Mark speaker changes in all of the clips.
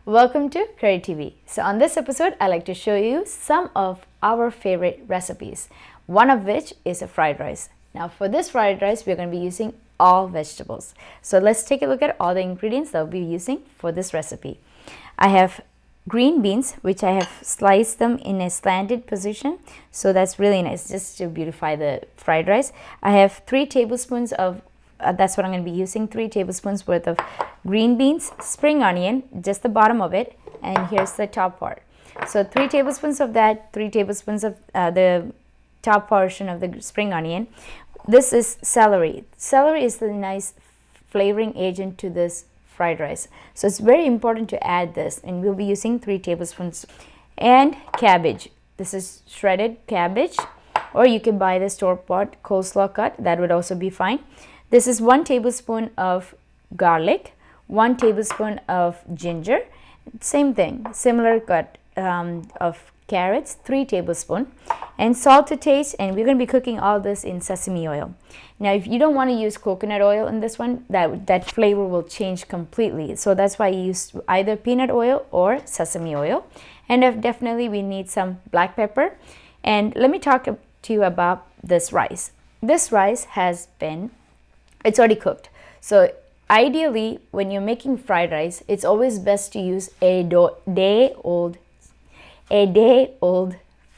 Speaker 1: Welcome to Curry TV. So on this episode, I like to show you some of our favorite recipes, one of which is a fried rice. Now for this fried rice, we're going to be using all vegetables. So let's take a look at all the ingredients that we'll be using for this recipe. I have green beans, which I have sliced them in a slanted position. So that's really nice, just to beautify the fried rice. I have 3 tablespoons of that's what I'm going to be using, 3 tablespoons worth of green beans, spring onion, just the bottom of it, and here's the top part. So 3 tablespoons of that, 3 tablespoons of the top portion of the spring onion. This is celery. Celery is the nice flavoring agent to this fried rice. So it's very important to add this, and we'll be using 3 tablespoons. And cabbage. This is shredded cabbage, or you can buy the store-bought coleslaw cut. That would also be fine. This is 1 tablespoon of garlic, 1 tablespoon of ginger, same thing, similar cut of carrots, 3 tablespoons, and salt to taste, and we're going to be cooking all this in sesame oil. Now if you don't want to use coconut oil in this one, that flavor will change completely. So that's why I use either peanut oil or sesame oil. And definitely we need some black pepper. And let me talk to you about this rice. This rice it's already cooked. So ideally, when you're making fried rice, it's always best to use a day old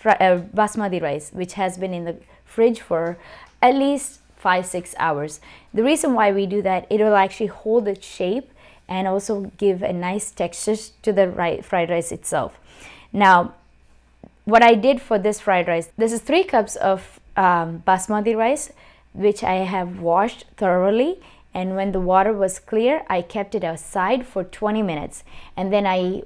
Speaker 1: basmati rice, which has been in the fridge for at least 5-6 hours. The reason why we do that, it will actually hold its shape and also give a nice texture to the fried rice itself. Now, what I did for this fried rice, this is 3 cups of basmati rice, which I have washed thoroughly, and when the water was clear, I kept it aside for 20 minutes, and then I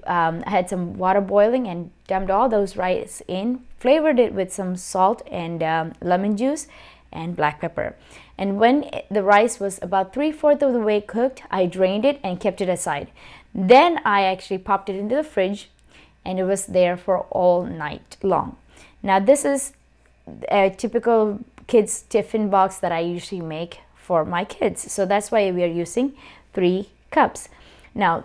Speaker 1: had some water boiling and dumped all those rice in, flavored it with some salt and lemon juice and black pepper. And when the rice was about 3/4 of the way cooked, I drained it and kept it aside. Then I actually popped it into the fridge, and it was there for all night long. Now this is a typical kids tiffin box that I usually make for my kids, so that's why we are using 3 cups. Now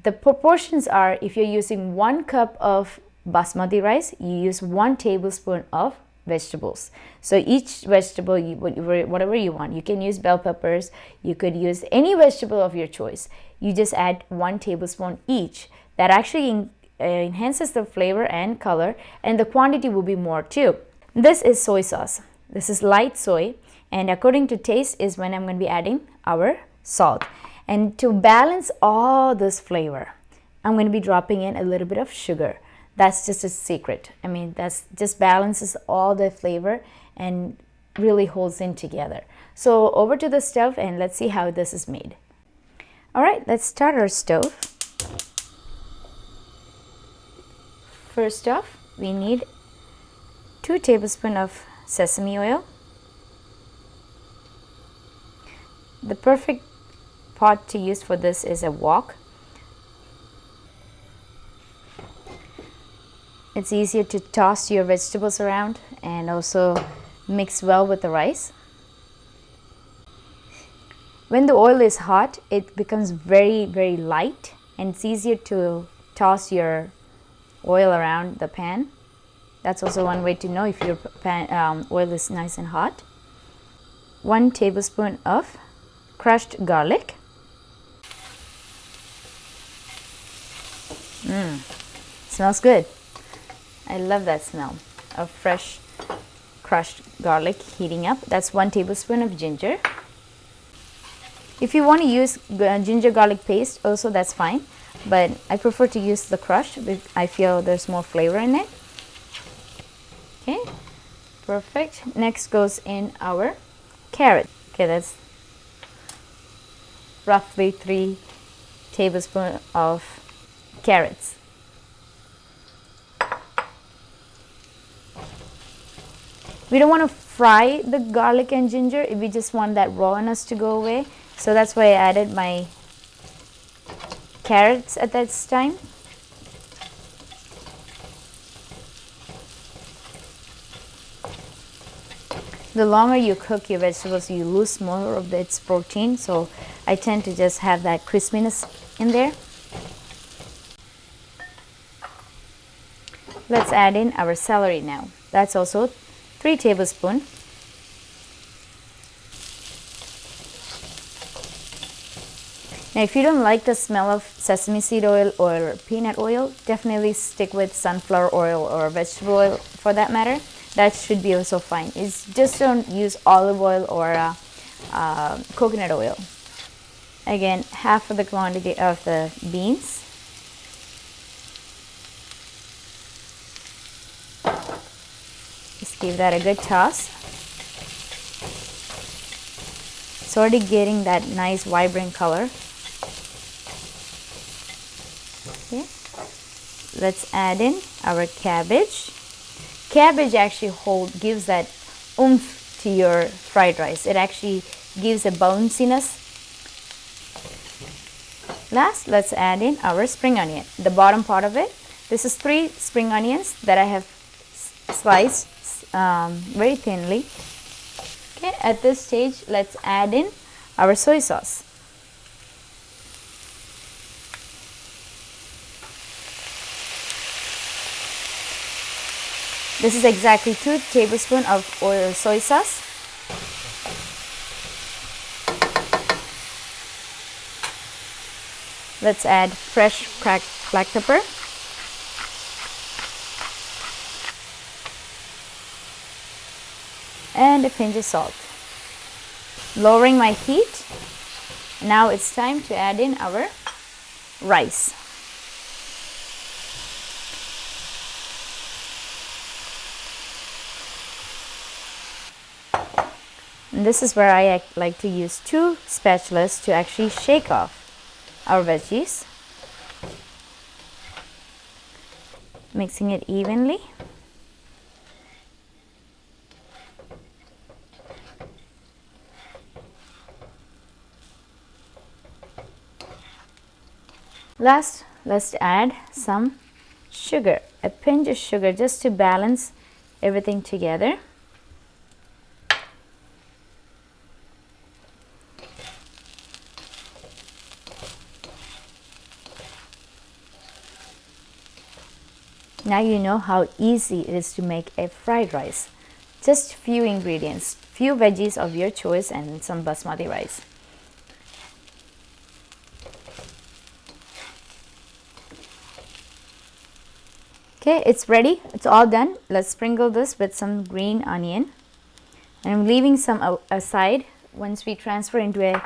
Speaker 1: the proportions are, if you're using 1 cup of basmati rice, you use 1 tablespoon of vegetables. So each vegetable, whatever you want, you can use bell peppers, you could use any vegetable of your choice. You just add 1 tablespoon each. That actually enhances the flavor and color, and the quantity will be more too. This is soy sauce. This is light soy, and according to taste is when I'm going to be adding our salt. And to balance all this flavor, I'm going to be dropping in a little bit of sugar. That's just a secret. I mean, that's just balances all the flavor and really holds in together. So over to the stove, and let's see how this is made. All right, let's start our stove. First off, we need 2 tablespoons of sesame oil. The perfect pot to use for this is a wok. It's easier to toss your vegetables around and also mix well with the rice. When the oil is hot, it becomes very, very light, and it's easier to toss your oil around the pan. That's also one way to know if your oil is nice and hot. 1 tablespoon of crushed garlic. Smells good. I love that smell of fresh crushed garlic heating up. That's 1 tablespoon of ginger. If you want to use ginger garlic paste, also that's fine, but I prefer to use the crushed. I feel there's more flavor in it. Okay, perfect. Next goes in our carrot. Okay, that's roughly 3 tablespoons of carrots. We don't want to fry the garlic and ginger, we just want that rawness to go away. So that's why I added my carrots at this time. The longer you cook your vegetables, you lose more of its protein, so I tend to just have that crispiness in there. Let's add in our celery now. That's also 3 tablespoons. Now, if you don't like the smell of sesame seed oil or peanut oil, definitely stick with sunflower oil or vegetable oil for that matter. That should be also fine. It's just don't use olive oil or coconut oil. Again, half of the quantity of the beans. Just give that a good toss. It's already getting that nice vibrant color. Okay. Let's add in our cabbage. Cabbage actually gives that oomph to your fried rice. It actually gives a bounciness. Last, let's add in our spring onion, the bottom part of it. This is 3 spring onions that I have sliced very thinly. Okay, at this stage, let's add in our soy sauce. This is exactly 2 tablespoons of soy sauce. Let's add fresh cracked black pepper. And a pinch of salt. Lowering my heat. Now it's time to add in our rice. And this is where I like to use 2 spatulas to actually shake off our veggies. Mixing it evenly. Last, let's add some sugar, a pinch of sugar just to balance everything together. Now you know how easy it is to make a fried rice. Just few ingredients, few veggies of your choice and some basmati rice. Okay, it's ready. It's all done. Let's sprinkle this with some green onion. And I'm leaving some aside. Once we transfer into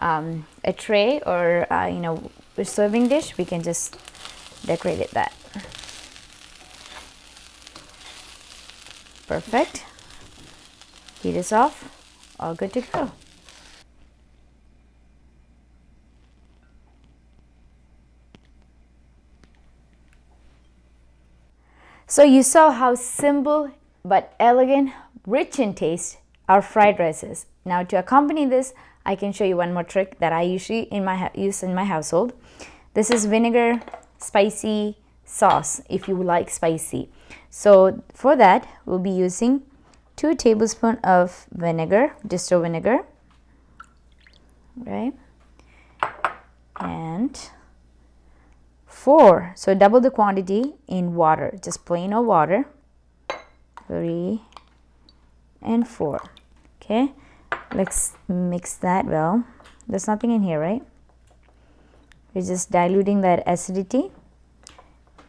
Speaker 1: a tray or a serving dish, we can just decorate it that. Perfect. Heat is off. All good to go. So you saw how simple but elegant, rich in taste our fried rice is. Now to accompany this, I can show you one more trick that I usually use in my household. This is vinegar spicy sauce if you like spicy. So for that, we'll be using 2 tablespoons of vinegar, distilled vinegar, right? And 4, so double the quantity in water, just plain old water. 3 and 4. Okay, let's mix that well. There's nothing in here, right? We're just diluting that acidity.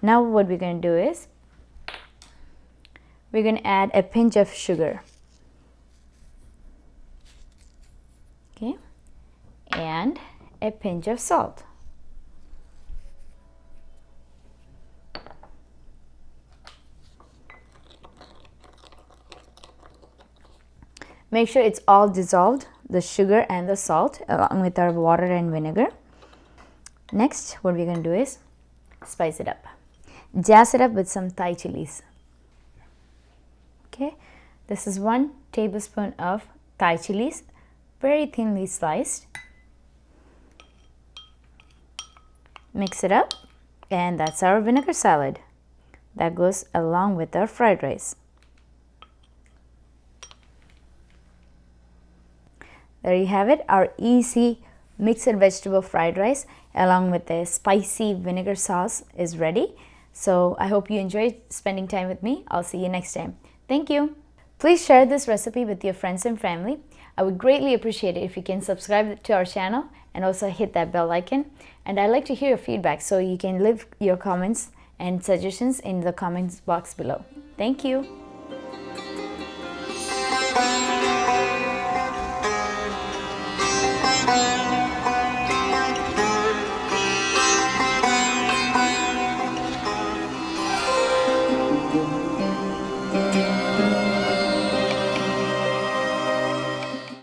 Speaker 1: Now what we're going to do is we're going to add a pinch of sugar. Okay, and a pinch of salt. Make sure it's all dissolved, the sugar and the salt, along with our water and vinegar. Next, what we're going to do is spice it up. Jazz it up with some Thai chilies. Okay, this is 1 tablespoon of Thai chilies, very thinly sliced. Mix it up, and that's our vinegar salad. That goes along with our fried rice. There you have it, our easy mixed vegetable fried rice along with the spicy vinegar sauce is ready. So I hope you enjoyed spending time with me. I'll see you next time. Thank you. Please share this recipe with your friends and family. I would greatly appreciate it if you can subscribe to our channel and also hit that bell icon. And I'd like to hear your feedback, so you can leave your comments and suggestions in the comments box below. Thank you.